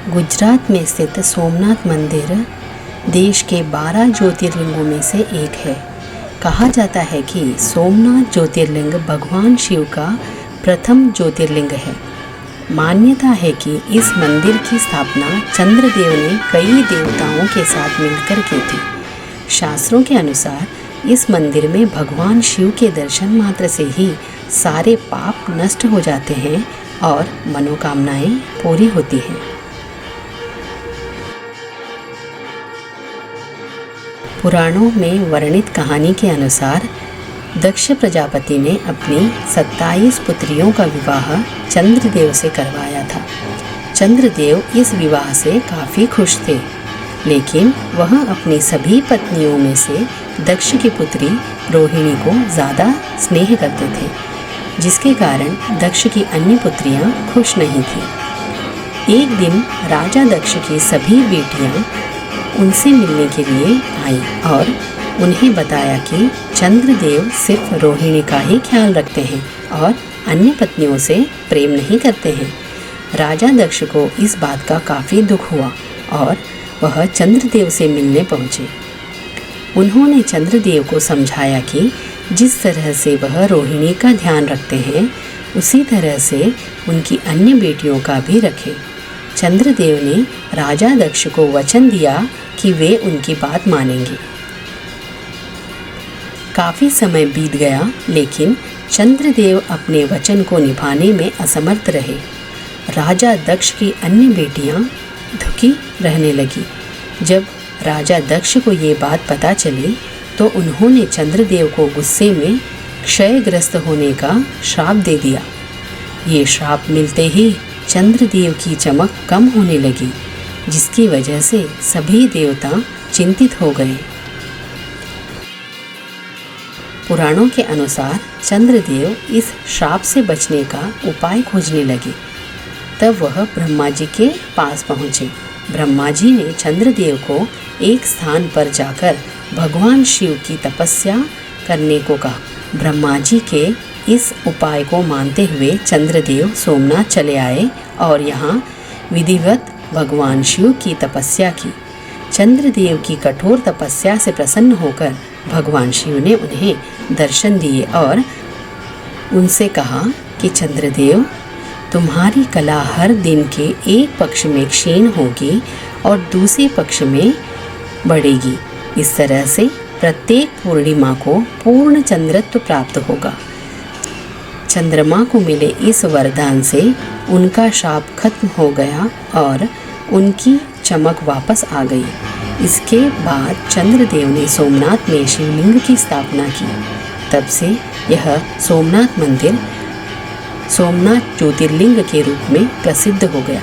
गुजरात में स्थित सोमनाथ मंदिर देश के 12 ज्योतिर्लिंगों में से एक है। कहा जाता है कि सोमनाथ ज्योतिर्लिंग भगवान शिव का प्रथम ज्योतिर्लिंग है। मान्यता है कि इस मंदिर की स्थापना चंद्रदेव ने कई देवताओं के साथ मिलकर की थी। शास्त्रों के अनुसार इस मंदिर में भगवान शिव के दर्शन मात्र से ही सारे पाप नष्ट हो जाते हैं और मनोकामनाएं पूरी होती हैं। पुराणों में वर्णित कहानी के अनुसार दक्ष प्रजापति ने अपनी 27 पुत्रियों का विवाह चंद्रदेव से करवाया था। चंद्रदेव इस विवाह से काफ़ी खुश थे, लेकिन वह अपनी सभी पत्नियों में से दक्ष की पुत्री रोहिणी को ज़्यादा स्नेह करते थे, जिसके कारण दक्ष की अन्य पुत्रियां खुश नहीं थीं। एक दिन राजा दक्ष की सभी बेटियां उनसे मिलने के लिए आईं और उन्हें बताया कि चंद्रदेव सिर्फ रोहिणी का ही ख्याल रखते हैं और अन्य पत्नियों से प्रेम नहीं करते हैं। राजा दक्ष को इस बात का काफ़ी दुख हुआ और वह चंद्रदेव से मिलने पहुँचे। उन्होंने चंद्रदेव को समझाया कि जिस तरह से वह रोहिणी का ध्यान रखते हैं, उसी तरह से उनकी अन्य बेटियों का भी रखें। चंद्रदेव ने राजा दक्ष को वचन दिया कि वे उनकी बात मानेंगे। काफ़ी समय बीत गया, लेकिन चंद्रदेव अपने वचन को निभाने में असमर्थ रहे। राजा दक्ष की अन्य बेटियां दुखी रहने लगी। जब राजा दक्ष को ये बात पता चली तो उन्होंने चंद्रदेव को गुस्से में क्षयग्रस्त होने का श्राप दे दिया। ये श्राप मिलते ही चंद्रदेव की चमक कम होने लगी, जिसकी वजह से सभी देवता चिंतित हो गए। पुराणों के अनुसार चंद्रदेव इस श्राप से बचने का उपाय खोजने लगे। तब वह ब्रह्मा जी के पास पहुँचे। ब्रह्मा जी ने चंद्रदेव को एक स्थान पर जाकर भगवान शिव की तपस्या करने को कहा। ब्रह्मा जी के इस उपाय को मानते हुए चंद्रदेव सोमनाथ चले आए और यहाँ विधिवत भगवान शिव की तपस्या की। चंद्रदेव की कठोर तपस्या से प्रसन्न होकर भगवान शिव ने उन्हें दर्शन दिए और उनसे कहा कि चंद्रदेव, तुम्हारी कला हर दिन के एक पक्ष में क्षीण होगी और दूसरे पक्ष में बढ़ेगी। इस तरह से प्रत्येक पूर्णिमा को पूर्ण चंद्रत्व प्राप्त होगा। चंद्रमा को मिले इस वरदान से उनका शाप खत्म हो गया और उनकी चमक वापस आ गई। इसके बाद चंद्रदेव ने सोमनाथ में शिवलिंग की स्थापना की। तब से यह सोमनाथ मंदिर सोमनाथ ज्योतिर्लिंग के रूप में प्रसिद्ध हो गया।